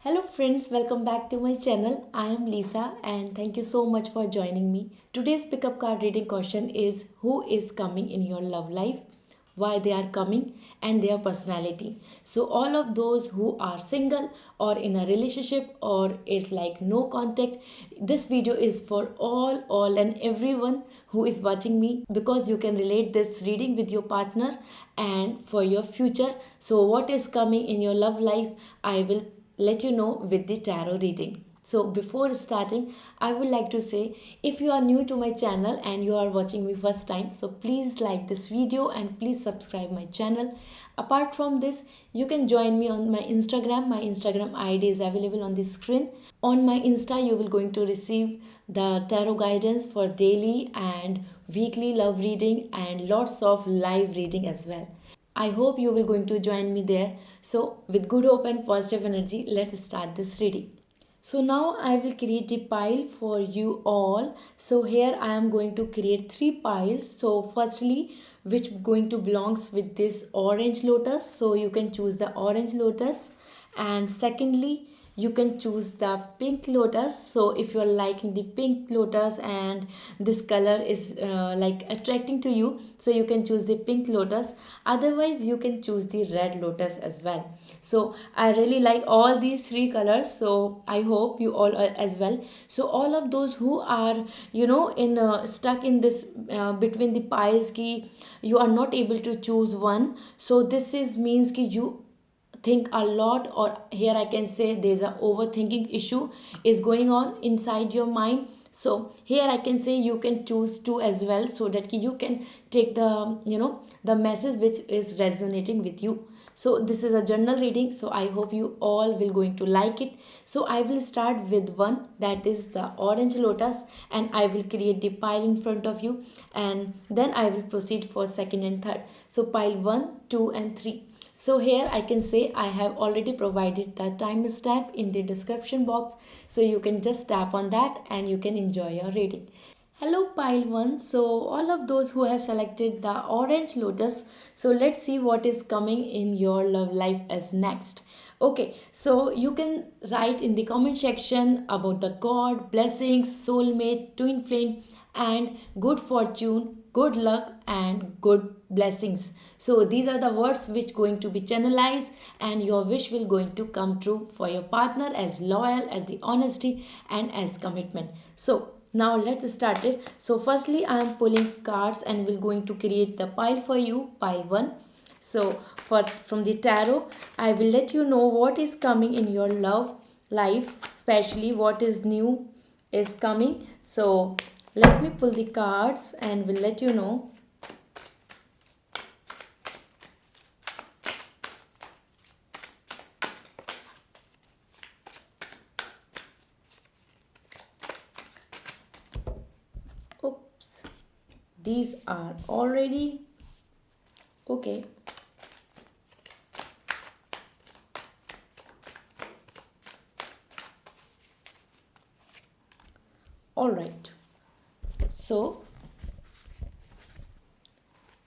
Hello friends, welcome back to my channel. I am Lisa and thank you so much for joining me. Today's pickup card reading question is who is coming in your love life, why they are coming and their personality. So all of those who are single or in a relationship or it's like no contact, this video is for all and everyone who is watching me because you can relate this reading with your partner and for your future. So what is coming in your love life, I will let you know with the tarot reading. So before starting, I would like to say if you are new to my channel and you are watching me first time, so please like this video and please subscribe my channel. Apart from this, you can join me on my Instagram. My Instagram ID is available on the screen. On my Insta, you will going to receive the tarot guidance for daily and weekly love reading and lots of live reading as well. I hope you will going to join me there. So with good hope and positive energy, let's start this reading. So now I will create a pile for you all. So here I am going to create three piles. So firstly, which going to belongs with this orange lotus. So you can choose the orange lotus. And secondly, you can choose the pink lotus. So if you are liking the pink lotus and this color is like attracting to you, so you can choose the pink lotus. Otherwise you can choose the red lotus as well. So I really like all these three colors, so I hope you all are as well. So all of those who are in stuck in this between the piles ki you are not able to choose one, so this is means ki you think a lot, or here I can say there's a overthinking issue is going on inside your mind. So here I can say you can choose two as well, so that you can take the the message which is resonating with you. So this is a journal reading, so I hope you all will going to like it. So I will start with one, that is the orange lotus, and I will create the pile in front of you, and then I will proceed for second and third. So pile 1, 2 and 3. So here I can say I have already provided the timestamp in the description box. So you can just tap on that and you can enjoy your reading. Hello pile 1. So all of those who have selected the orange lotus. So let's see what is coming in your love life as next. Okay, so you can write in the comment section about the God, blessings, soulmate, twin flame and good fortune, good luck and good blessings. So these are the words which going to be channelized and your wish will going to come true for your partner as loyal as the honesty and as commitment. So now let's start it. So firstly I am pulling cards and will going to create the pile for you, pile 1. So for from the tarot I will let you know what is coming in your love life, especially what is new is coming. So let me pull the cards and will let you know. Oops, these are already okay. All right. So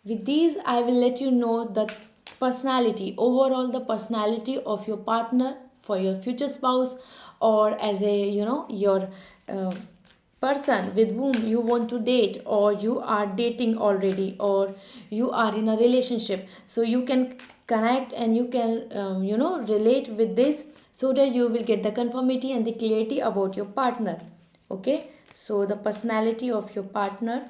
with these I will let you know the personality, overall the personality of your partner for your future spouse, or as a your uh, person with whom you want to date, or you are dating already, or you are in a relationship. So you can connect and you can relate with this, so that you will get the conformity and the clarity about your partner. Okay, so the personality of your partner.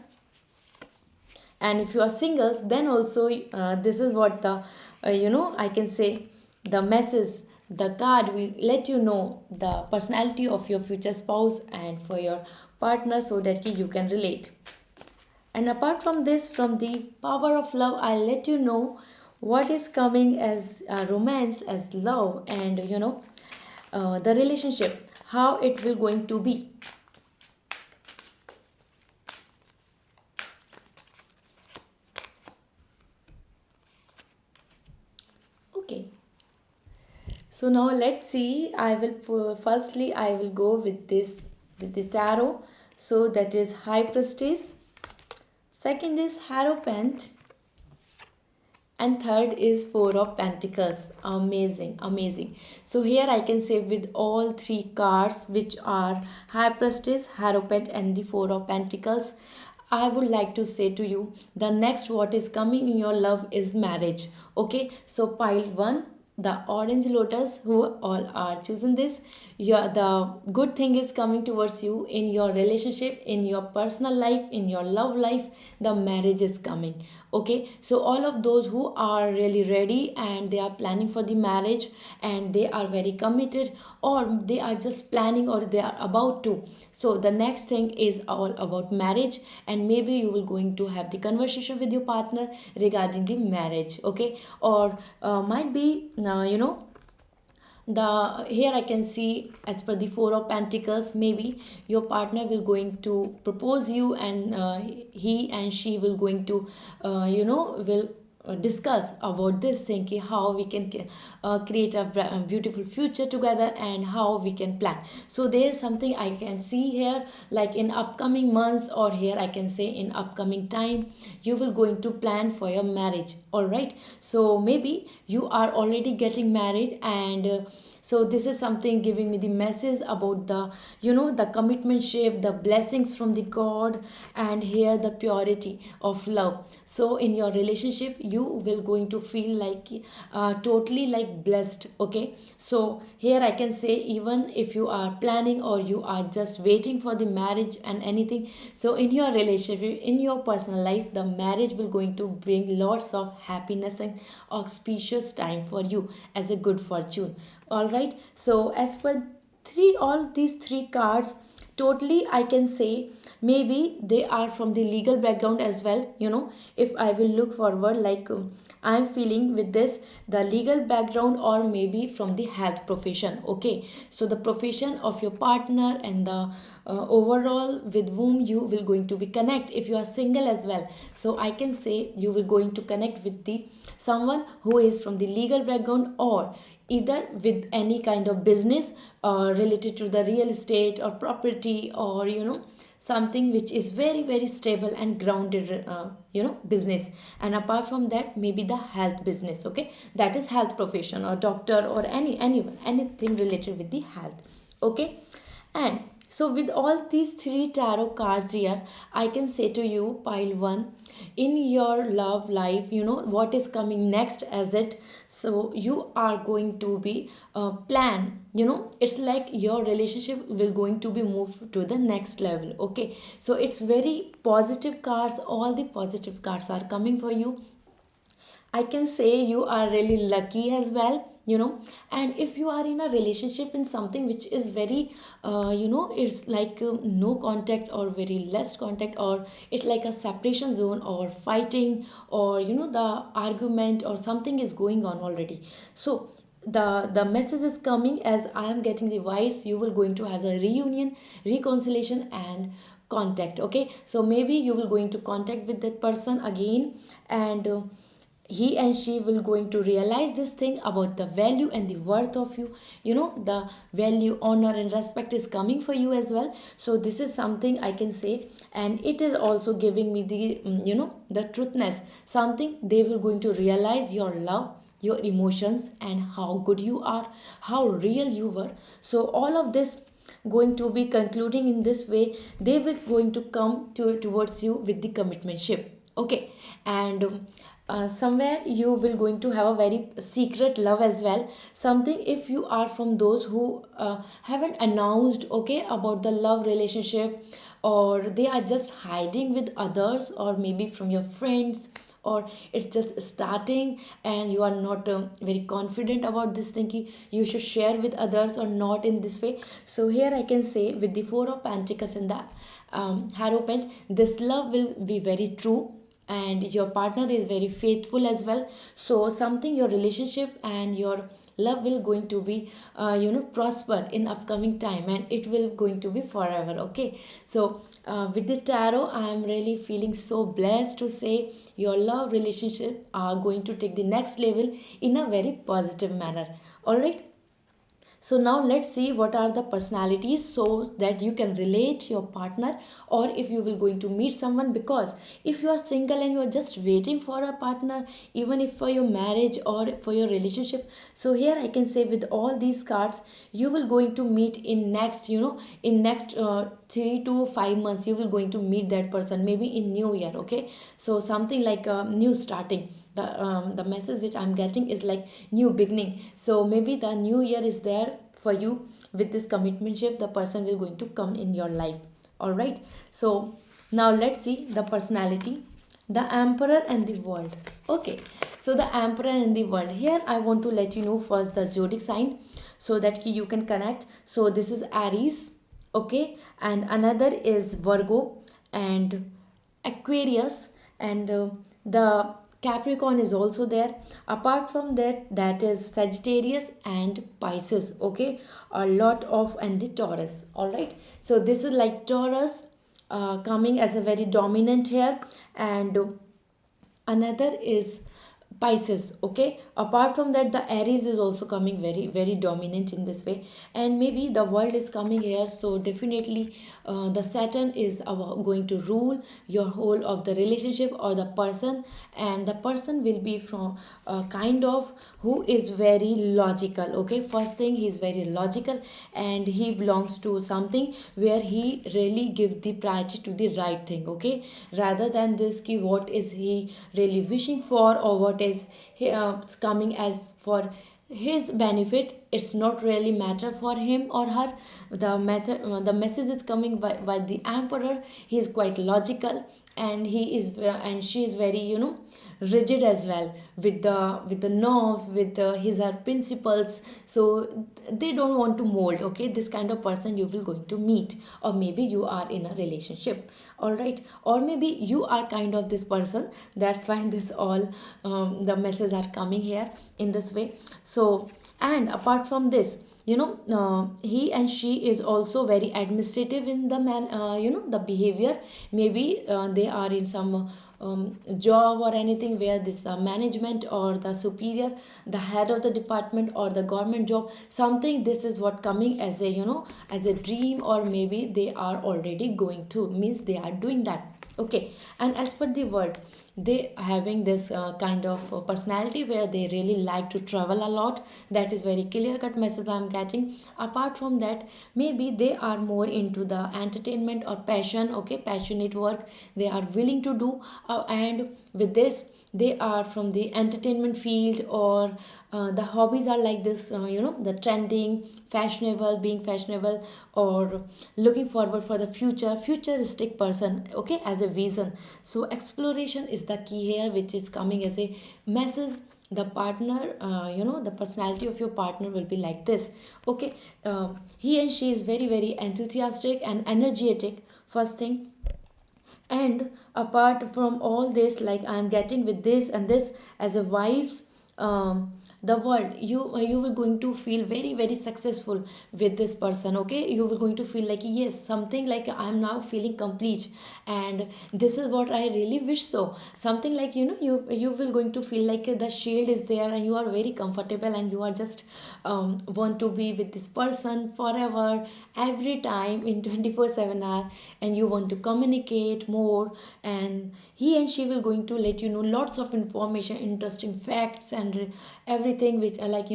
And if you are singles, then also this is what the I can say the message, the card will let you know the personality of your future spouse and for your partner, so that you can relate. And apart from this, from the power of love, I'll let you know what is coming as romance, as love, and the relationship, how it will going to be. Okay, so now let's see. I will firstly I will go with this, with the tarot. So that is High Priestess. Second is Hierophant. And third is Four of Pentacles. Amazing, amazing. So here I can say with all three cards, which are High Priestess, Hierophant, and the Four of Pentacles, I would like to say to you, the next what is coming in your love is marriage. Okay, so pile one, the orange lotus, who all are choosing this, the good thing is coming towards you in your relationship, in your personal life, in your love life. The marriage is coming. Okay, so all of those who are really ready and they are planning for the marriage, and they are very committed, or they are just planning, or they are about to, so the next thing is all about marriage, and maybe you will going to have the conversation with your partner regarding the marriage. Okay, or might be the here I can see, as per the Four of Pentacles, maybe your partner will going to propose you, and he and she will going to will discuss about this thing, how we can create a beautiful future together, and how we can plan. So there's something I can see here, like in upcoming months, or here I can say in upcoming time, you will going to plan for your marriage. All right, so maybe you are already getting married, and so this is something giving me the message about the the commitment shape, the blessings from the God, and here the purity of love. So in your relationship you will going to feel like totally like blessed. Okay, so here I can say, even if you are planning, or you are just waiting for the marriage and anything, so in your relationship, in your personal life, the marriage will going to bring lots of happiness and auspicious time for you as a good fortune. All right, so as per all these three cards, totally I can say, maybe they are from the legal background as well. If I will look forward, like I'm feeling with this, the legal background, or maybe from the health profession. Okay, so the profession of your partner, and the overall with whom you will going to be connect, if you are single as well. So I can say you will going to connect with the someone who is from the legal background, or either with any kind of business related to the real estate or property, or something which is very very stable and grounded business. And apart from that, maybe the health business. Okay, that is health profession, or doctor, or anyone, anything related with the health. Okay, and so with all these three tarot cards here, I can say to you, pile one, in your love life, what is coming next as it. So you are going to be plan, it's like your relationship will going to be moved to the next level. Okay, so it's very positive cards, all the positive cards are coming for you. I can say you are really lucky as well. And if you are in a relationship in something which is very it's like no contact, or very less contact, or it's like a separation zone, or fighting, or the argument, or something is going on already. So the message is coming, as I am getting the vibes, you will going to have a reunion, reconciliation, and contact. Okay, so maybe you will going to contact with that person again, and he and she will going to realize this thing about the value and the worth of you. The value, honor, and respect is coming for you as well. So this is something I can say, and it is also giving me the the truthness, something they will going to realize your love, your emotions, and how good you are, how real you were. So all of this going to be concluding in this way, they will going to come towards you with the commitment ship. Okay, and somewhere you will going to have a very secret love as well, something, if you are from those who haven't announced, okay, about the love relationship, or they are just hiding with others, or maybe from your friends, or it's just starting, and you are not very confident about this thinking you should share with others or not in this way. So here I can say, with the Four of Pentacles and the Hierophant, this love will be very true, and your partner is very faithful as well. So something, your relationship and your love will going to be prosper in upcoming time, and it will going to be forever. Okay, so with the tarot, I am really feeling so blessed to say your love relationship are going to take the next level in a very positive manner. All right, So now let's see what are the personalities so that you can relate your partner, or if you will going to meet someone. Because if you are single and you are just waiting for a partner, even if for your marriage or for your relationship, so here I can say with all these cards, you will going to meet in next, in next 3 to 5 months, you will going to meet that person, maybe in new year. Okay, so something like a new starting. The message which I'm getting is like new beginning. So maybe the new year is there for you. With this commitmentship, the person will going to come in your life. All right, so now let's see the personality, the emperor and the world. Okay, so the emperor and the world, here I want to let you know first the zodiac sign, so that you can connect. So this is Aries, okay, and another is Virgo and Aquarius, and the Capricorn is also there. Apart from that, that is Sagittarius and Pisces. Okay, a lot of, and the Taurus. All right, so this is like Taurus coming as a very dominant here, and another is Pisces. Okay, apart from that, the Aries is also coming very very dominant in this way, and maybe the world is coming here. So definitely the Saturn is going to rule your whole of the relationship or the person, and the person will be from kind of who is very logical. Okay, first thing, he is very logical, and he belongs to something where he really give the priority to the right thing. Okay, rather than this ki what is he really wishing for, or what is coming as for his benefit, it's not really matter for him or her. The message is coming by the emperor. He is quite logical, and he is and she is very, rigid as well, with the norms, with his her principles. So they don't want to mold. Okay, this kind of person you will going to meet, or maybe you are in a relationship. All right, or maybe you are kind of this person. That's why this all the messages are coming here in this way. So, and apart from this, he and she is also very administrative in the the behavior. Maybe they are in some job or anything where this management or the superior, the head of the department or the government job, something, this is what coming as a, as a dream, or maybe they are already going to, means they are doing that. Okay, and as per the word, they having this kind of personality where they really like to travel a lot. That is very clear cut message I'm getting. Apart from that, maybe they are more into the entertainment or passion. Okay, passionate work they are willing to do, and with this they are from the entertainment field, or the hobbies are like this, the trending, fashionable, being fashionable, or looking forward for the futuristic person. Okay, as a vision. So exploration is the key here, which is coming as a message. The partner, the personality of your partner will be like this. Okay, he and she is very very enthusiastic and energetic, first thing. And apart from all this, like I'm getting with this and this as a vibes, the world, you will going to feel very very successful with this person. Okay, you will going to feel like yes, something like I'm now feeling complete, and this is what I really wish. So something like, you will going to feel like the shield is there, and you are very comfortable, and you are just want to be with this person forever, every time in 24/7 hour, and you want to communicate more. And he and she will going to let you know lots of information, interesting facts, and everything which are like,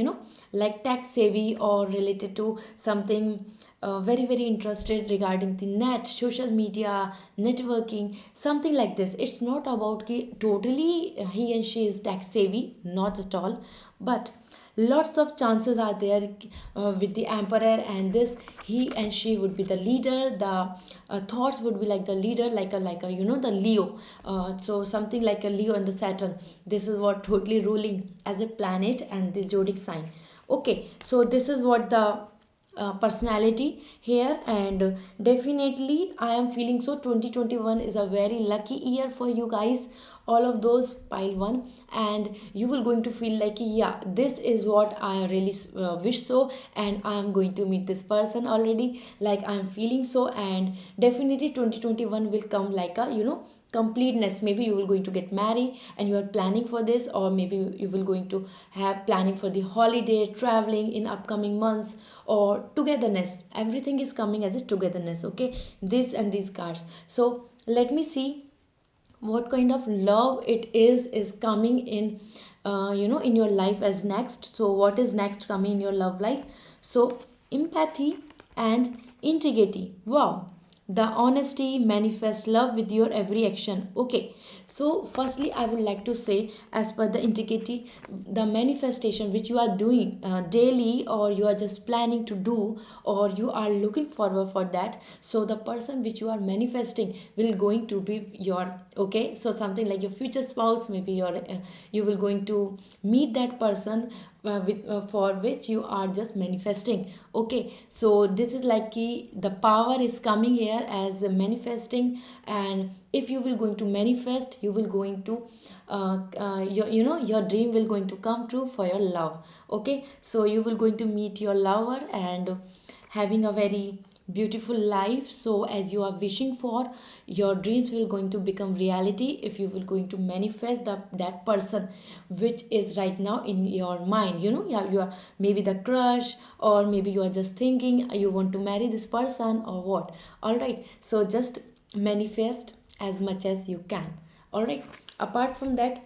like tech savvy, or related to something very very interested regarding the net, social media, networking, something like this. It's not about totally he and she is tech savvy, not at all, but lots of chances are there with the emperor and this. He and she would be the leader. The thoughts would be like the leader, like a the Leo. So something like a Leo and the Saturn, this is what totally ruling as a planet and the zodiac sign. Okay, so this is what the personality here. And definitely I am feeling so 2021 is a very lucky year for you guys, all of those pile one. And you will going to feel like yeah, this is what I really wish so, and I am going to meet this person already, like I am feeling so. And definitely 2021 will come like a completeness. Maybe you will going to get married and you are planning for this, or maybe you will going to have planning for the holiday, traveling in upcoming months, or togetherness. Everything is coming as a togetherness. Okay, this and these cards. So let me see what kind of love it is coming in, in your life as next. So what is next coming in your love life? So empathy and integrity. Wow, the honesty manifest love with your every action. Okay, so firstly I would like to say, as per the integrity, the manifestation which you are doing daily, or you are just planning to do, or you are looking forward for that, so the person which you are manifesting will going to be your, okay, so something like your future spouse, maybe your you will going to meet that person for which you are just manifesting. Okay, so this is like the power is coming here as the manifesting. And if you will going to manifest, you will going to your dream will going to come true for your love. Okay, so you will going to meet your lover and having a very beautiful life. So as you are wishing for, your dreams will going to become reality if you will going to manifest that person which is right now in your mind. You are maybe the crush, or maybe you are just thinking you want to marry this person or what. All right, so just manifest as much as you can. All right, apart from that,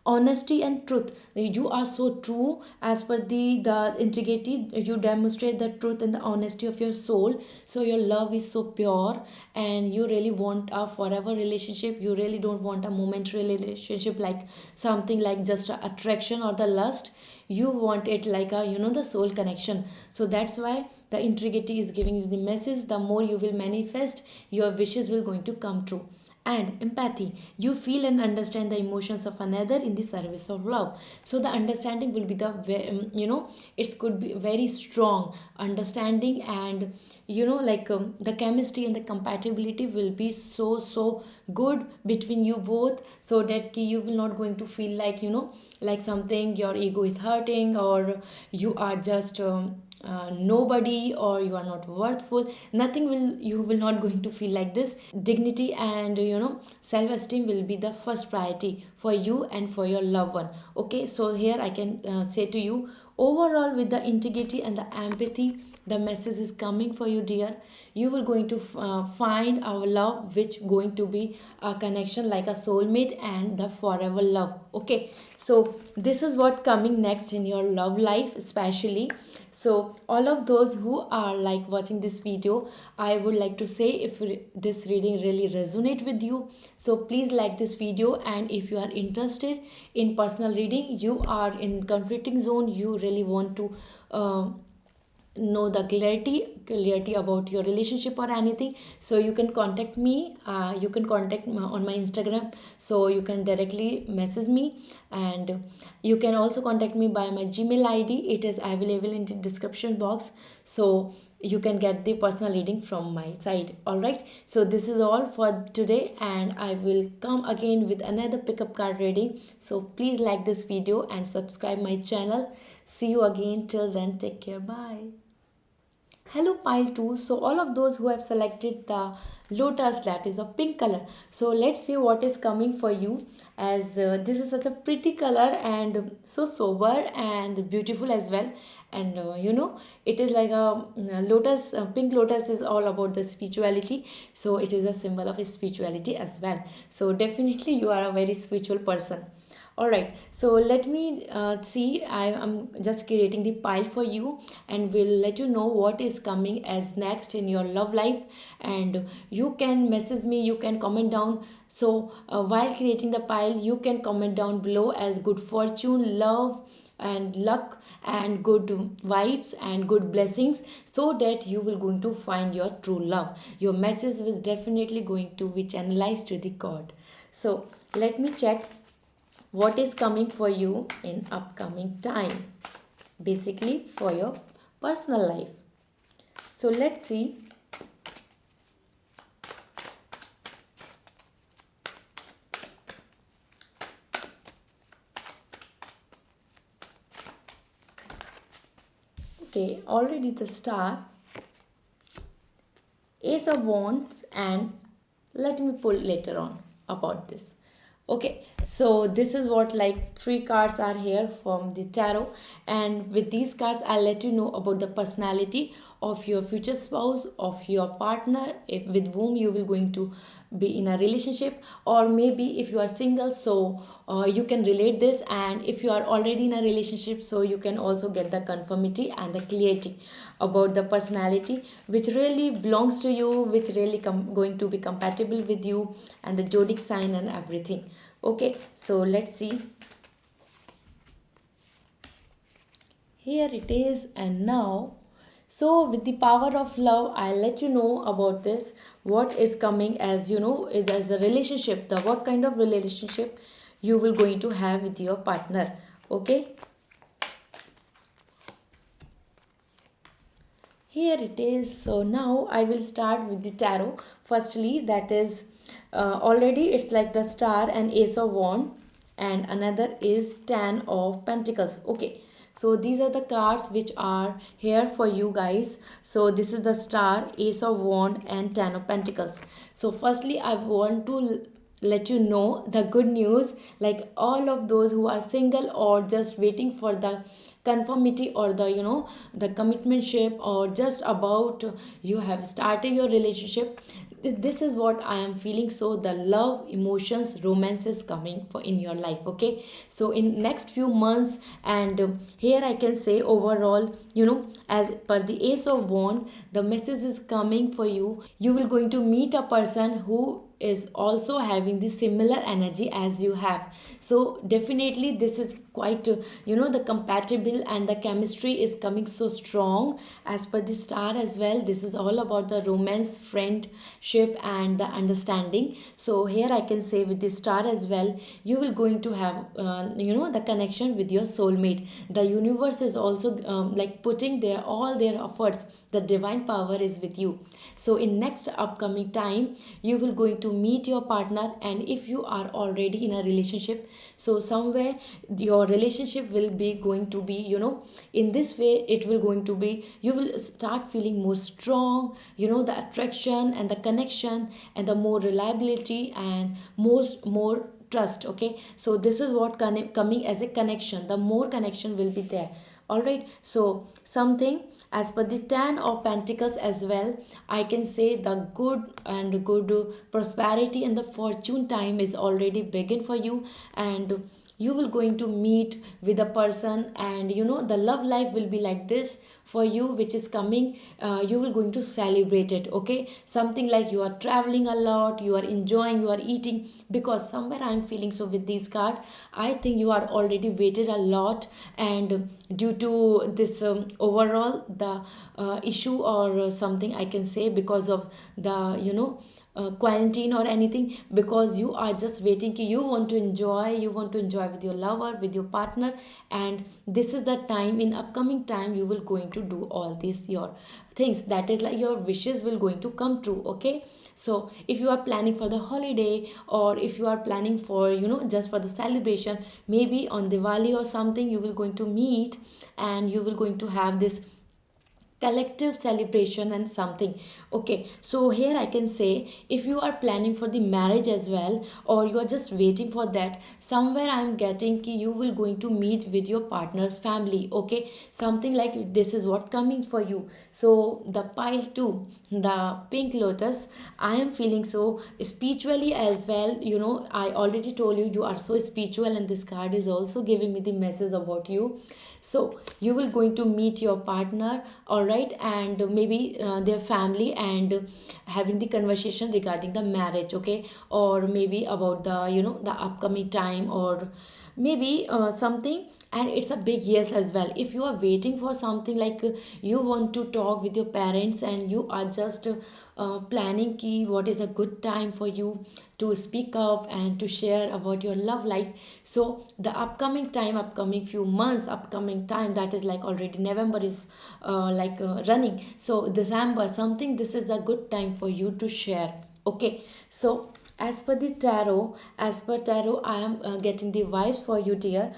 honesty and truth. You are so true as per the integrity. You demonstrate the truth and the honesty of your soul. So your love is so pure, and you really want a forever relationship. You really don't want a momentary relationship, like something like just a attraction or the lust. You want it like a, the soul connection. So that's why the integrity is giving you the message. The more you will manifest, your wishes will going to come true. And empathy, you feel and understand the emotions of another in the service of love. So the understanding will be the it could be very strong understanding. And the chemistry and the compatibility will be so good between you both, so that you will not going to feel like, like something your ego is hurting, or you are just nobody, or you are not worthful. Nothing will, you will not going to feel like this. Dignity and self esteem will be the first priority for you and for your loved one. Okay, so here I can say to you, overall, with the integrity and the empathy, the message is coming for you, dear. You will going to find our love, which going to be a connection like a soulmate and the forever love. Okay, so this is what coming next in your love life especially. So all of those who are like watching this video, I would like to say, if this reading really resonate with you, so please like this video. And if you are interested in personal reading, you are in conflicting zone, you really want to know the clarity about your relationship or anything, so you can contact me. You can contact me on my Instagram, so you can directly message me. And you can also contact me by my Gmail ID. It is available in the description box, so you can get the personal reading from my side. All right, so this is all for today, and I will come again with another pickup card reading. So please like this video and subscribe my channel. See you again. Till then, take care. Bye. Hello pile 2. So all of those who have selected the lotus, that is of pink color, so let's see what is coming for you, as this is such a pretty color and so sober and beautiful as well. And it is like a lotus. Pink lotus is all about the spirituality, so it is a symbol of spirituality as well. So definitely you are a very spiritual person. All right, so let me see. I am just creating the pile for you, and will let you know what is coming as next in your love life. And you can message me, you can comment down. So while creating the pile, you can comment down below as good fortune, love and luck and good vibes and good blessings, so that you will going to find your true love. Your message is definitely going to be channelized to the god. So let me check what is coming for you in upcoming time, basically for your personal life. So let's see. Okay, already the star, ace of wands, and let me pull later on. about this. Okay, so this is what, like, three cards are here from the tarot, and with these cards I'll let you know about the personality of your future spouse, of your partner, if with whom you will going to be in a relationship, or maybe if you are single, so you can relate this, and if you are already in a relationship, so you can also get the conformity and the clarity about the personality which really belongs to you, which really going to be compatible with you, and the zodiac sign and everything. Okay, so let's see. Here it is, and now, so with the power of love, I'll let you know about this. What is coming, as you know, is as a relationship. The what kind of relationship you will going to have with your partner. Okay, here it is. So now I will start with the tarot. Firstly, that is, already it's like the star and ace of wand, and another is ten of pentacles. Okay, so these are the cards which are here for you guys. So this is the star, ace of wand, and ten of pentacles. So firstly, I want to let you know the good news, like all of those who are single or just waiting for the conformity or the, you know, the commitmentship, or just about you have started your relationship, this is what I am feeling. So the love, emotions, romance is coming for in your life. Okay, so in next few months, and here I can say overall, you know, as per the ace of wand, the message is coming for you. You will going to meet a person who is also having the similar energy as you have. So definitely this is quite, you know, the compatible, and the chemistry is coming so strong as per the star as well. This is all about the romance, friendship, and the understanding. So here I can say with the star as well, you will going to have, you know, the connection with your soulmate. The universe is also like putting their all their efforts, the divine power is with you. So in next upcoming time, you will going to meet your partner, and if you are already in a relationship, so somewhere your relationship will be going to be, you know, in this way it will going to be, you will start feeling more strong, you know, the attraction and the connection, and the more reliability, and more trust. Okay, so this is what coming as a connection, the more connection will be there. All right, so something as per the ten of pentacles as well, I can say the good prosperity and the fortune time is already begin for you, and you will going to meet with a person, and you know, the love life will be like this for you, which is coming. You will going to celebrate it. Okay, something like you are traveling a lot, you are enjoying, you are eating, because somewhere I'm feeling, so with this card I think you are already waited a lot, and due to this overall the issue, or something I can say, because of the, you know, quarantine or anything, because you are just waiting, you want to enjoy, you want to enjoy with your lover, with your partner, and this is the time, in upcoming time you will going to do all these your things, that is like your wishes will going to come true. Okay, so if you are planning for the holiday, or if you are planning for, you know, just for the celebration, maybe on Diwali or something, you will going to meet, and you will going to have this collective celebration and something. Okay, so here I can say, if you are planning for the marriage as well, or you are just waiting for that, somewhere I'm getting ki you will going to meet with your partner's family. Okay, something like this is what coming for you. So the pile 2, the pink lotus, I am feeling so spiritually as well. You know, I already told you, you are so spiritual, and this card is also giving me the message about you. So you will going to meet your partner, all right, and maybe their family, and having the conversation regarding the marriage. Okay, or maybe about the, you know, the upcoming time, or maybe something, and it's a big yes as well. If you are waiting for something, like you want to talk with your parents, and you are just planning ki what is a good time for you to speak up and to share about your love life. So the upcoming time, upcoming few months, upcoming time, that is like already November is running, so December something, this is a good time for you to share. Okay, so as per the tarot, as per tarot, I am getting the vibes for you, dear.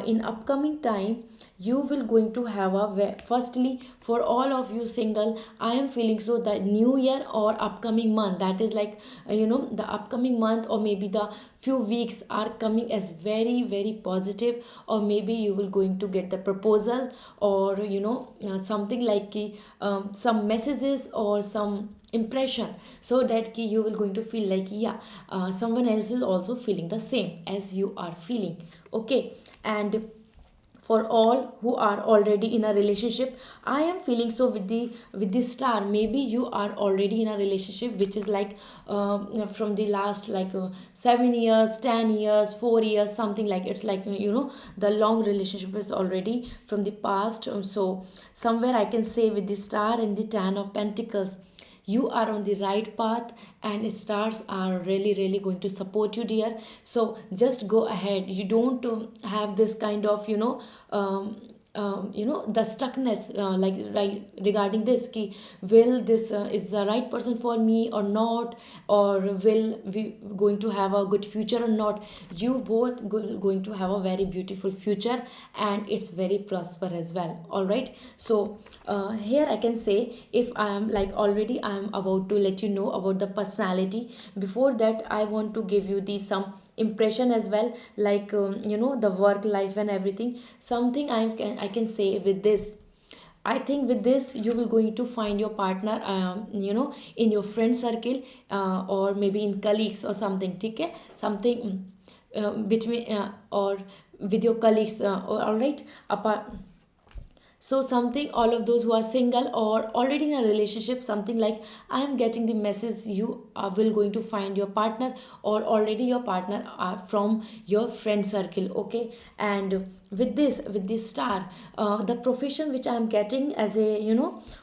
In upcoming time, you will going to have a firstly, for all of you single, I am feeling so that new year or upcoming month, that is like the upcoming month or maybe the few weeks are coming as very very positive, or maybe you will going to get the proposal, or something like some messages or some impression, so that you will going to feel like, yeah, someone else is also feeling the same as you are feeling. Okay. And for all who are already in a relationship, I am feeling so with the star, maybe you are already in a relationship which is like from the last like 7 years, 10 years, 4 years, something like, it's like the long relationship is already from the past. So somewhere I can say with the star and the 10 of pentacles, you are on the right path, and stars are really really going to support you, dear. So just go ahead. You don't have this kind of the stuckness, like right regarding this key, will this is the right person for me or not, or will we going to have a good future or not. You both going to have a very beautiful future, and it's very prosper as well. All right. So here I can say, if I am like already I am about to let you know about the personality, before that I want to give you the some impression as well, like the work life and everything. Something I can say with this, I think with this you will going to find your partner, in your friend circle, or maybe in colleagues or something. Okay. Something between or with your colleagues, all right. Apart, so something, all of those who are single or already in a relationship, something like, I am getting the message, you will going to find your partner, or already your partner are from your friend circle. Okay. And with this star, the profession which I am getting as a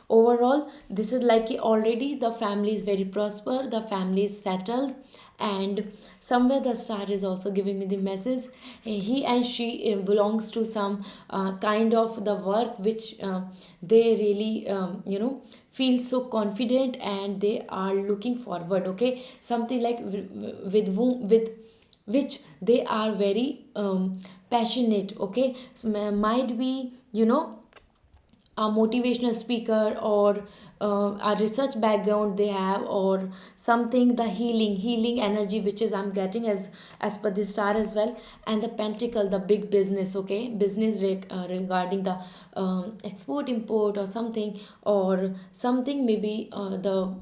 overall, this is like already the family is very prosper, the family is settled. And somewhere the star is also giving me the message, he and she belongs to some kind of the work which they really feel so confident, and they are looking forward. Okay. Something like with whom, with which they are very passionate. Okay. So might be a motivational speaker, or a research background they have, or something, the healing energy which is I'm getting as per the star as well. And the pentacle, the big business. Okay. Business regarding the export import or something, or something maybe the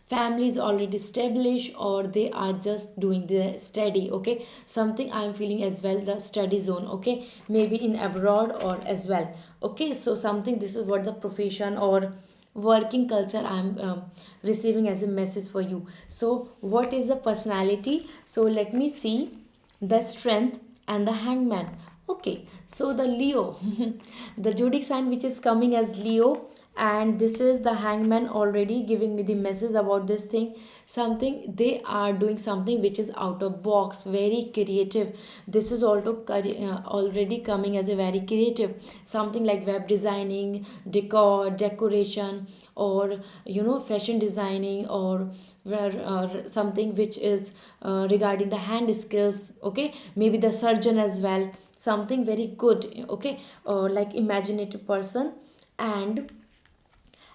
family is already established, or they are just doing the study. Okay. Something I'm feeling as well, the study zone. Okay. Maybe in abroad or as well. Okay. So something, this is what the profession or working culture I'm receiving as a message for you. So what is the personality? So let me see. The strength and the hangman. Okay. So the Leo, the zodiac sign which is coming as Leo, and this is the hangman already giving me the message about this thing. Something, they are doing something which is out of box, very creative. This is also already coming as a very creative, something like web designing, decor, decoration, or fashion designing, or where something which is regarding the hand skills. Okay. Maybe the surgeon as well, something very good. Okay. Or like imaginative person. And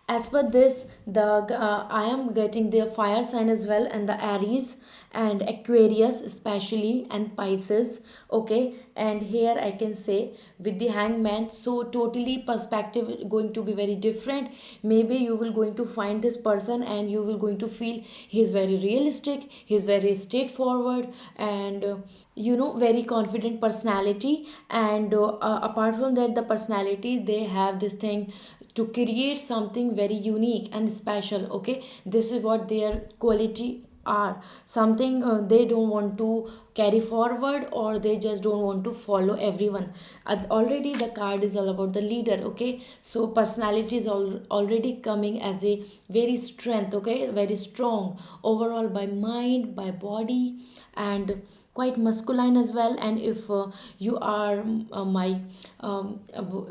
as per this, the I am getting the fire sign as well, and the Aries and Aquarius especially, and Pisces. Okay. And here I can say with the hangman, so totally perspective going to be very different. Maybe you will going to find this person, and you will going to feel he is very realistic, he is very straightforward, and very confident personality. And apart from that, the personality, they have this thing to create something very unique and special. Okay. This is what their quality are. Something they don't want to carry forward, or they just don't want to follow everyone. Already the card is all about the leader. Okay. So personality is already coming as a very strength. Okay. Very strong overall, by mind, by body, and quite masculine as well. And if you are my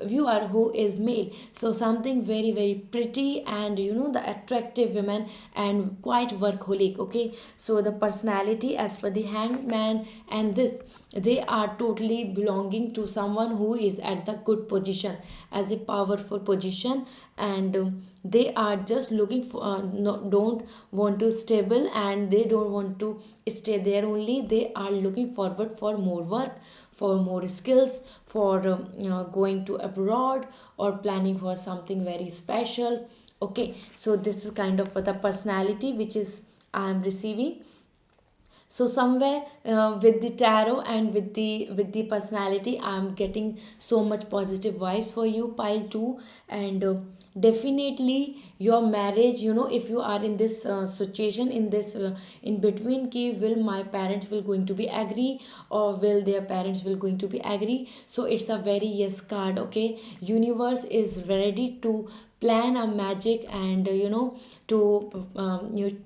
viewer who is male, so something very very pretty and the attractive women and quite workaholic. Okay, so the personality as per the hangman and this, they are totally belonging to someone who is at the good position, as a powerful position. And they are just looking for no, don't want to stable, and they don't want to stay there only. They are looking forward for more work, for more skills, for going to abroad or planning for something very special. Okay, so this is kind of the personality which is I am receiving. So somewhere with the tarot and with the personality, I'm getting so much positive vibes for you, pile 2. And definitely your marriage, if you are in this situation, in this in between ki will my parents will going to be agree, or will their parents will going to be agree. So it's a very yes card. Okay, universe is ready to plan a magic, and to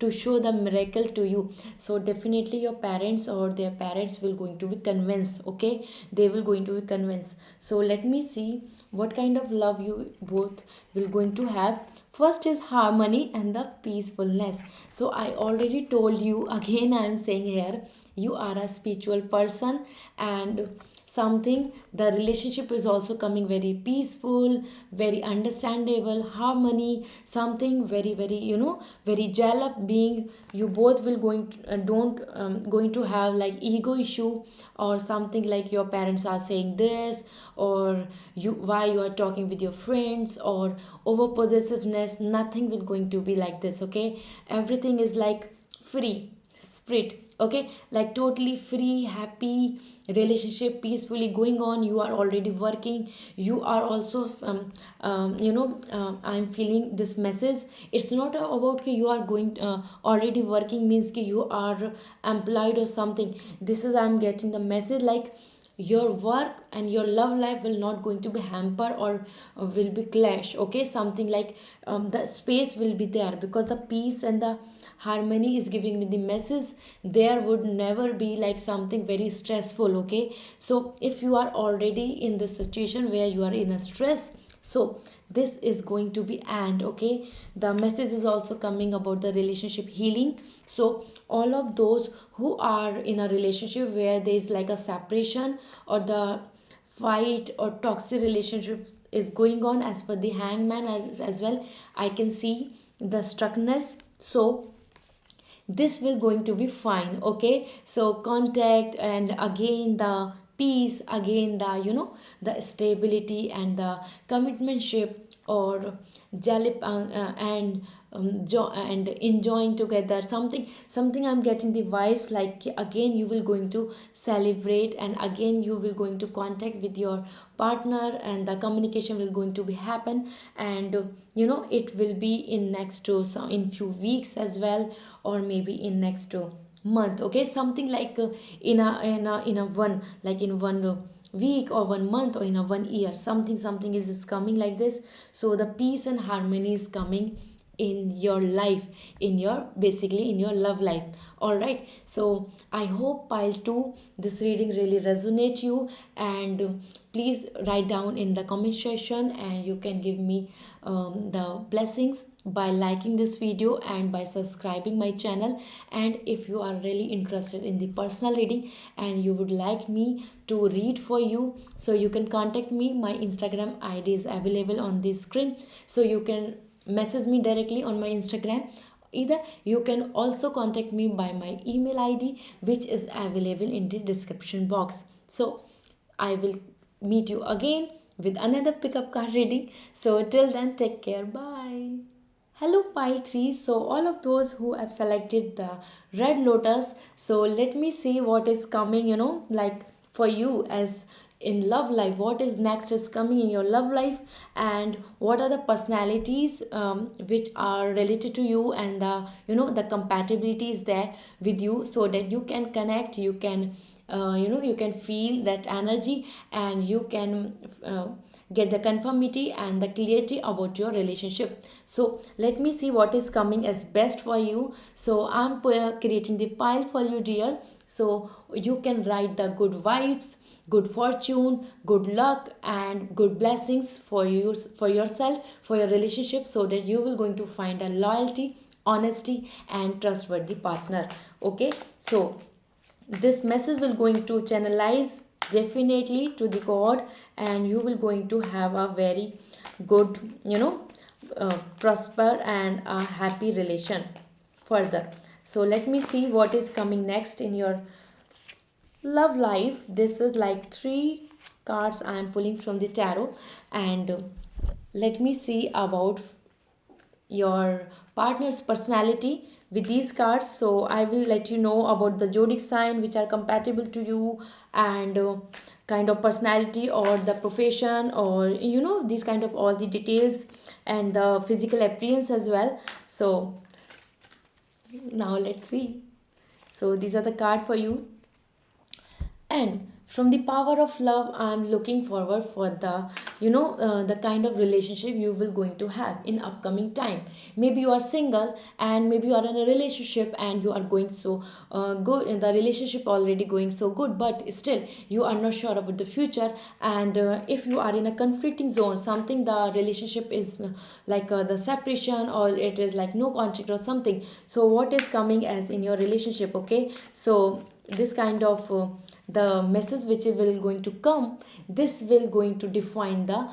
to show the miracle to you. So definitely your parents or their parents will going to be convinced. Okay, they will going to be convinced. So let me see what kind of love you both will going to have. First is harmony and the peacefulness. So I already told you, again I am saying here, you are a spiritual person, and something, the relationship is also coming very peaceful, very understandable, harmony, something very very very gel up being. You both will going to, don't going to have like ego issue, or something like your parents are saying this, or you why you are talking with your friends, or over possessiveness. Nothing will going to be like this. Okay, everything is like free spirit. Okay, like totally free, happy relationship, peacefully going on. You are already working, you are also I'm feeling this message. It's not about कि you are going already working means कि you are employed or something. This is I'm getting the message like your work and your love life will not going to be hamper, or will be clash. Okay, something like the space will be there, because the peace and the harmony is giving me the message. There would never be like something very stressful. Okay, so if you are already in the situation where you are in a stress, so this is going to be. And okay, the message is also coming about the relationship healing. So all of those who are in a relationship where there is like a separation, or the fight or toxic relationship is going on, as per the hangman as well, I can see the stuckness. So this will going to be fine. Okay, so contact, and again the peace, again the the stability and the commitmentship, or jalip and and enjoying together, something I'm getting the vibes like again you will going to celebrate, and again you will going to contact with your partner, and the communication will going to be happen. And it will be in next to some in few weeks as well, or maybe in next month. Okay, something like in a one, like in one week or 1 month, or in a 1 year, something is coming like this. So the peace and harmony is coming in your life, in your basically in your love life. All right, so I hope pile 2 this reading really resonate you. And please write down in the comment section, and you can give me the blessings by liking this video and by subscribing my channel. And if you are really interested in the personal reading and you would like me to read for you, so you can contact me. My Instagram ID is available on the screen, so you can message me directly on my Instagram. Either you can also contact me by my email ID, which is available in the description box. So I will meet you again with another pickup card reading. So till then, take care. Bye. Hello pile 3. So all of those who have selected the red lotus, so let me see what is coming, like for you as in love life, what is next is coming in your love life, and what are the personalities which are related to you, and the the compatibility is there with you, so that you can connect, you can you can feel that energy, and you can get the conformity and the clarity about your relationship. So let me see what is coming as best for you. So I'm creating the pile for you, dear. So you can write the good vibes, good fortune, good luck, and good blessings for you, for yourself, for your relationship, so that you will going to find a loyalty, honesty, and trustworthy partner. Okay, so this message will going to channelize definitely to the god, and you will going to have a very good, prosper and a happy relation further. So let me see what is coming next in your love life. This is like three cards I am pulling from the tarot, and let me see about your partner's personality with these cards. So I will let you know about the zodiac sign which are compatible to you, and kind of personality or the profession, or these kind of all the details, and the physical appearance as well. So now let's see. So these are the card for you. And from the power of love, I'm looking forward for the the kind of relationship you will going to have in upcoming time. Maybe you are single, and maybe you are in a relationship and you are going so good in the relationship, already going so good, but still you are not sure about the future. And if you are in a conflicting zone, something the relationship is like the separation, or it is like no contact or something. So what is coming as in your relationship? Okay, so this kind of the message which will going to come, this will going to define the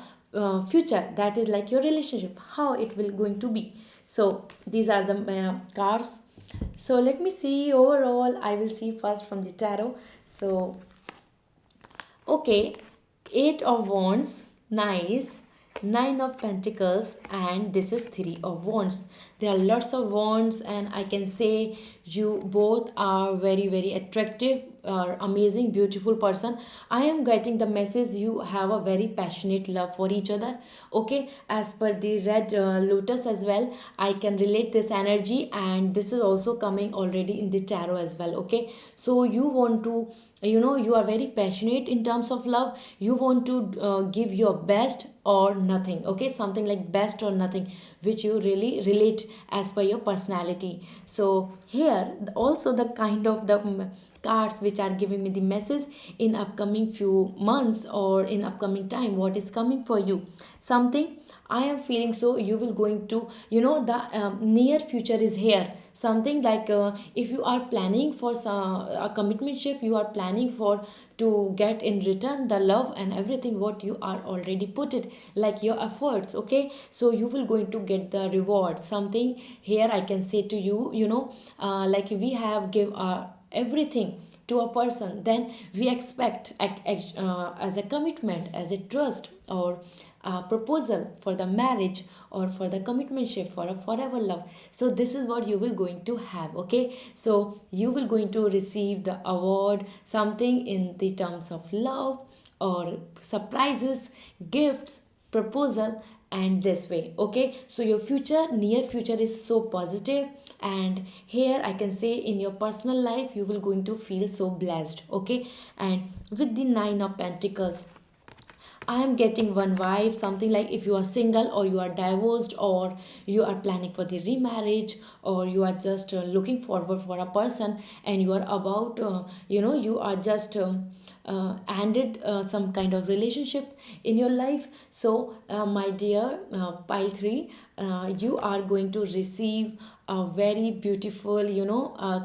future, that is like your relationship, how it will going to be. So these are the cards. So let me see overall. I will see first from the tarot. So okay, Eight of Wands, nice. Nine of Pentacles, and this is Three of Wands. There are lots of wands, and I can say you both are very, very attractive, amazing, beautiful person. I am getting the message you have a very passionate love for each other. Okay, as per the red lotus as well, I can relate this energy, and this is also coming already in the tarot as well. Okay, so you want to, you are very passionate in terms of love. You want to give your best or nothing. Okay, something like best or nothing, which you really relate as per your personality. So here also the kind of the cards which are giving me the message in upcoming few months, or in upcoming time, what is coming for you, something I am feeling. So you will going to, the near future is here. Something like if you are planning for some a commitmentship, you are planning for to get in return the love and everything what you are already put it, like your efforts. Okay, so you will going to get the reward. Something here I can say to you, like we have give everything to a person, then we expect as a commitment, as a trust, or a proposal for the marriage, or for the commitmentship, for a forever love. So this is what you will going to have. Okay, so you will going to receive the award, something in the terms of love, or surprises, gifts, proposal, and this way. Okay, so your future, near future, is so positive, and here I can say in your personal life you will going to feel so blessed. Okay, and with the Nine of Pentacles, I am getting one vibe, something like if you are single, or you are divorced, or you are planning for the remarriage, or you are just looking forward for a person, and you are about, you are just ended some kind of relationship in your life. So, my dear pile 3, you are going to receive a very beautiful,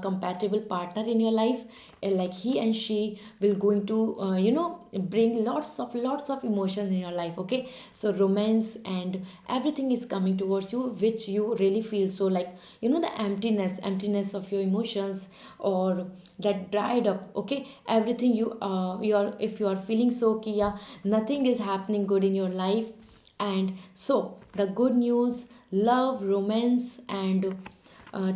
compatible partner in your life. Like he and she will going to, bring lots of emotions in your life. Okay, so romance and everything is coming towards you, which you really feel so like, the emptiness of your emotions, or that dried up. Okay, everything you are, if you are feeling so ki, yeah, nothing is happening good in your life. And so the good news, love, romance, and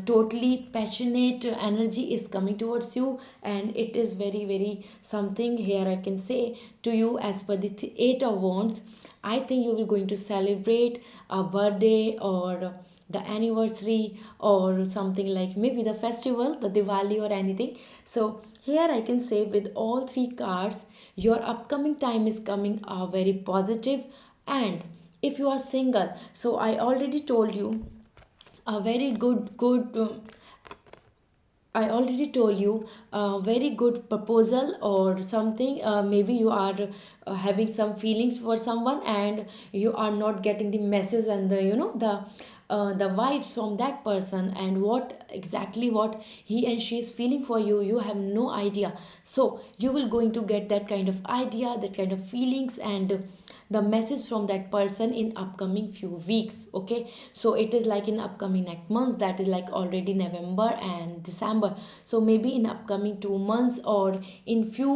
totally passionate energy is coming towards you, and it is very, very something here I can say to you. As per the Eight of Wands, I think you will going to celebrate a birthday, or the anniversary, or something like maybe the festival, the Diwali, or anything. So here I can say with all three cards, your upcoming time is coming very positive. And if you are single, so I already told you a very good I already told you a very good proposal or something. Maybe you are having some feelings for someone and you are not getting the message and the the vibes from that person, and what exactly what he and she is feeling for you, you have no idea. So you will going to get that kind of idea, that kind of feelings, and the message from that person in upcoming few weeks. Okay, so it is like in upcoming next months, that is like already November and December. So maybe in upcoming 2 months or in few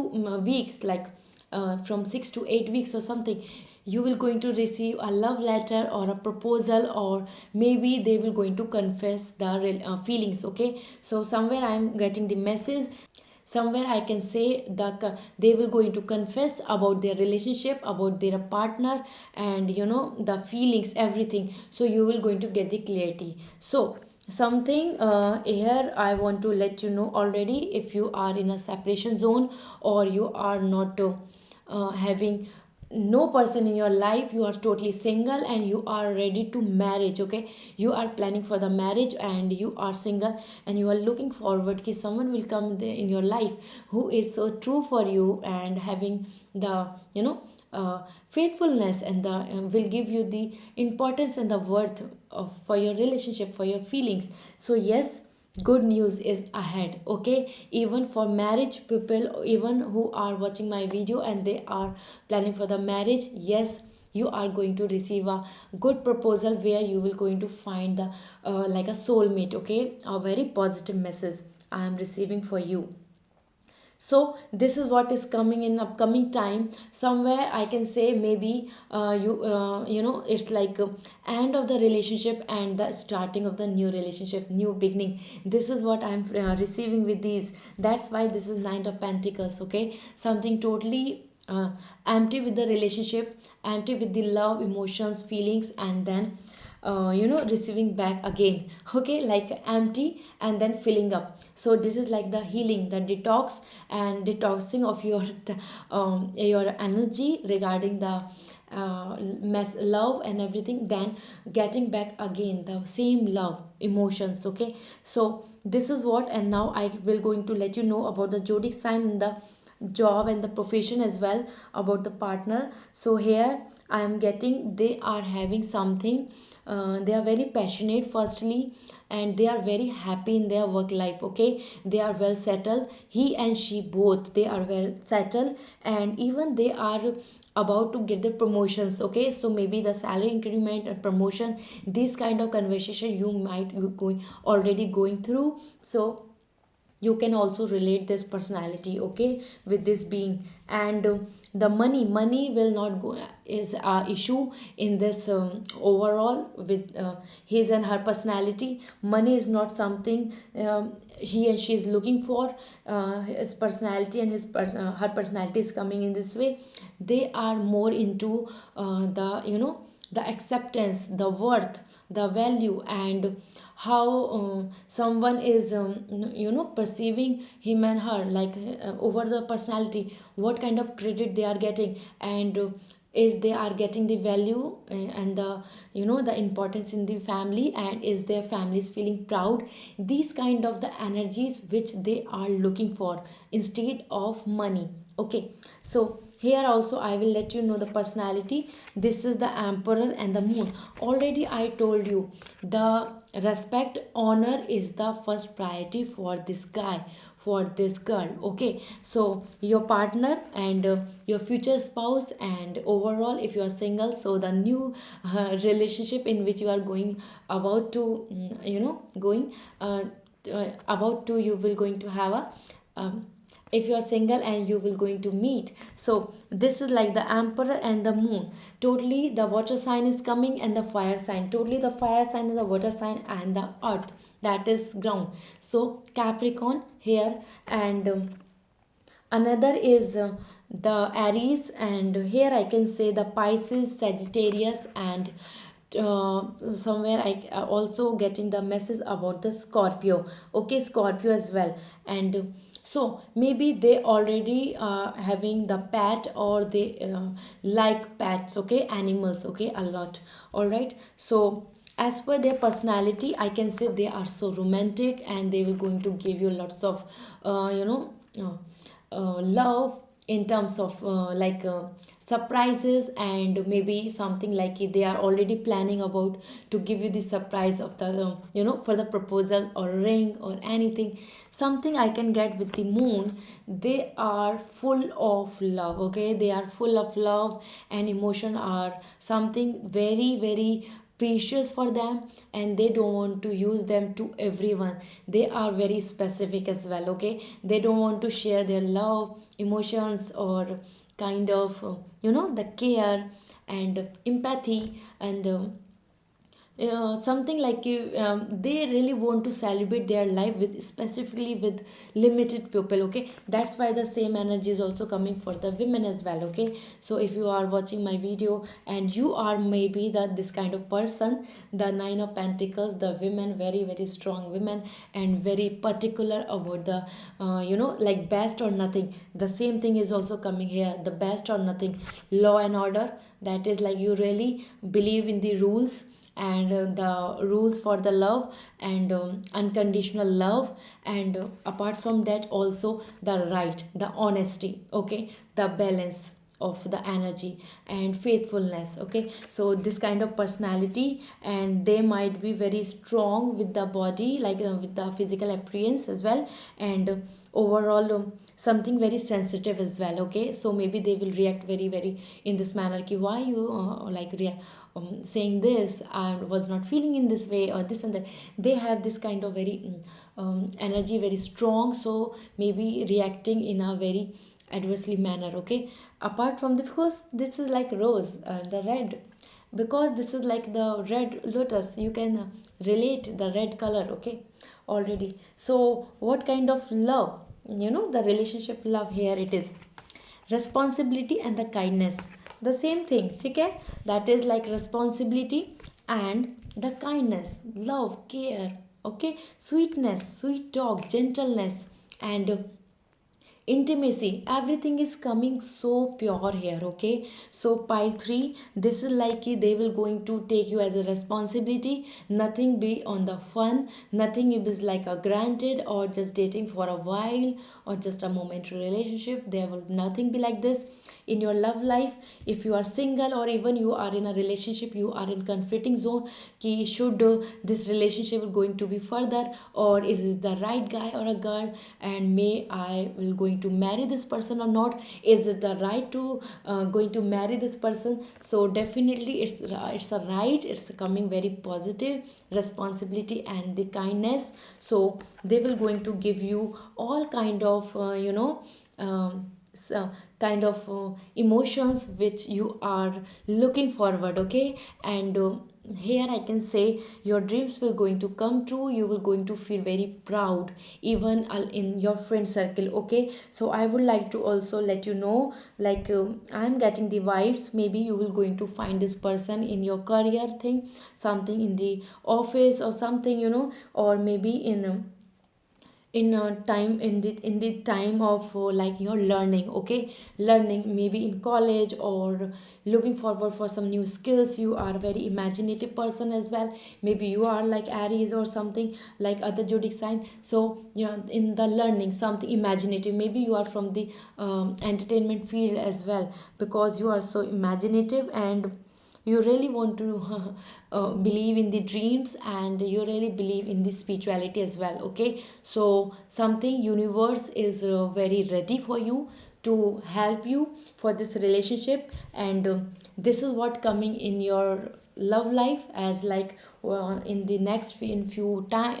weeks, like from 6 to 8 weeks or something, you will going to receive a love letter or a proposal, or maybe they will going to confess the feelings. Okay, so somewhere I am getting the message, somewhere I can say they will going to confess about their relationship, about their partner, and the feelings, everything. So you will going to get the clarity. So something here I want to let you know already, if you are in a separation zone, or you are not having no person in your life, you are totally single and you are ready to marriage. Okay, you are planning for the marriage and you are single and you are looking forward that someone will come there in your life who is so true for you and having the faithfulness, and the will give you the importance and the worth of for your relationship, for your feelings. So yes, good news is ahead. Okay, even for marriage people, even who are watching my video and they are planning for the marriage, yes, you are going to receive a good proposal where you will going to find the like a soulmate. Okay, a very positive message I am receiving for you. So this is what is coming in upcoming time. Somewhere I can say maybe it's like end of the relationship and the starting of the new relationship, new beginning. This is what I'm receiving with these. That's why this is Nine of Pentacles. Okay, something totally empty with the relationship, empty with the love, emotions, feelings, and then receiving back again. Okay, like empty and then filling up. So this is like the healing, the detox and detoxing of your energy regarding the love and everything, then getting back again the same love emotions. Okay, so this is what, and now I will going to let you know about the zodiac sign and the job and the profession as well, about the partner. So here I am getting they are having something, they are very passionate firstly, and they are very happy in their work life. Okay, they are well settled, he and she both, they are well settled, and even they are about to get the promotions. Okay, so maybe the salary increment and promotion, this kind of conversation you might you going already going through. So you can also relate this personality, okay, with this being. And the money will not go is a issue in this overall with his and her personality. Money is not something he and she is looking for. His personality and her personality is coming in this way. They are more into the the acceptance, the worth, the value, and how someone is perceiving him and her, like over the personality, what kind of credit they are getting, and is they are getting the value and the the importance in the family, and is their families feeling proud. These kind of the energies which they are looking for instead of money. Okay, so here also I will let you know the personality. This is the Emperor and the Moon. Already I told you the respect, honor is the first priority for this guy, for this girl. Okay, so your partner and your future spouse, and overall if you are single, so the new relationship in which you are going about to going about to, you will going to have a if you are single and you will going to meet. So this is like the Emperor and the Moon. Totally the water sign is coming, and the fire sign, totally the fire sign and the water sign, and the earth, that is ground. So Capricorn here, and another is the Aries, and here I can say the Pisces, Sagittarius, and somewhere I also getting the message about the Scorpio. Okay, Scorpio as well. And so maybe they already having the pet, or they like pets. Okay, animals. Okay, a lot. All right, so as per their personality, I can say they are so romantic, and they will going to give you lots of love in terms of surprises, and maybe something like they are already planning about to give you the surprise of the for the proposal or ring or anything. Something I can get with the moon, they are full of love, okay? They are full of love, and emotion are something very very precious for them, and they don't want to use them to everyone. They are very specific as well, okay? They don't want to share their love, emotions, or kind of the care and empathy, and something like they really want to celebrate their life with specifically with limited people, okay? That's why the same energy is also coming for the women as well, okay? So if you are watching my video and you are maybe this kind of person, the Nine of Pentacles, the women, very very strong women, and very particular about the like best or nothing. The same thing is also coming here, the best or nothing, law and order. That is like you really believe in the rules, and the rules for the love, and unconditional love, and apart from that also the right, the honesty, okay? The balance of the energy and faithfulness, okay? So this kind of personality, and they might be very strong with the body, like with the physical appearance as well, and overall something very sensitive as well, okay? So maybe they will react very very in this manner ki why you saying this, I was not feeling in this way, or this and that. They have this kind of very energy very strong, so maybe reacting in a very adversely manner, okay? Apart from this, because this is like rose, the red, because this is like the red lotus, you can relate the red color, okay? Already. So what kind of love, the relationship love here, it is responsibility and the kindness, the same thing, okay? That is like responsibility and the kindness, love, care, okay? Sweetness, sweet talk, gentleness, and intimacy, everything is coming so pure here, okay? So pile 3, this is like they will going to take you as a responsibility, nothing be on the fun, nothing is like a granted or just dating for a while or just a momentary relationship. There will nothing be like this in your love life. If you are single, or even you are in a relationship, you are in conflicting zone ki should this relationship going to be further, or is it the right guy or a girl, and may I will going to marry this person or not, is it the right to going to marry this person? So definitely it's a right, it's coming very positive responsibility and the kindness. So they will going to give you all kind of kind of emotions which you are looking forward, okay? And here I can say your dreams will going to come true, you will going to feel very proud even in your friend circle, okay? So I would like to also let you know, like I'm getting the vibes, maybe you will going to find this person in your career thing, something in the office or something, or maybe in a time in the time of like you're learning, okay? Learning maybe in college, or looking forward for some new skills. You are a very imaginative person as well, maybe you are like Aries or something like other zodiac sign. So yeah, in the learning something imaginative, maybe you are from the entertainment field as well, because you are so imaginative and you really want to believe in the dreams, and you really believe in the spirituality as well, okay? So something universe is very ready for you to help you for this relationship, and this is what coming in your love life as like in the next in few time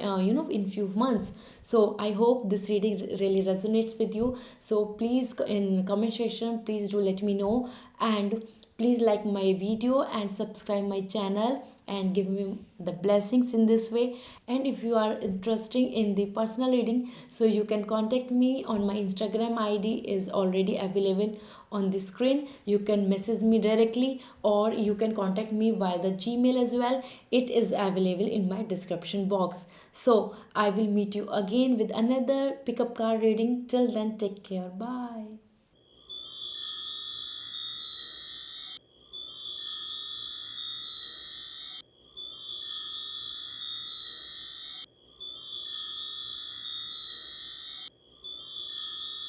in few months. So I hope this reading really resonates with you. So please in comment section, please do let me know, and please like my video and subscribe my channel and give me the blessings in this way. And if you are interested in the personal reading, so you can contact me on my Instagram ID is already available on the screen. You can message me directly, or you can contact me via the Gmail as well. It is available in my description box. So I will meet you again with another pickup card reading. Till then, take care. Bye.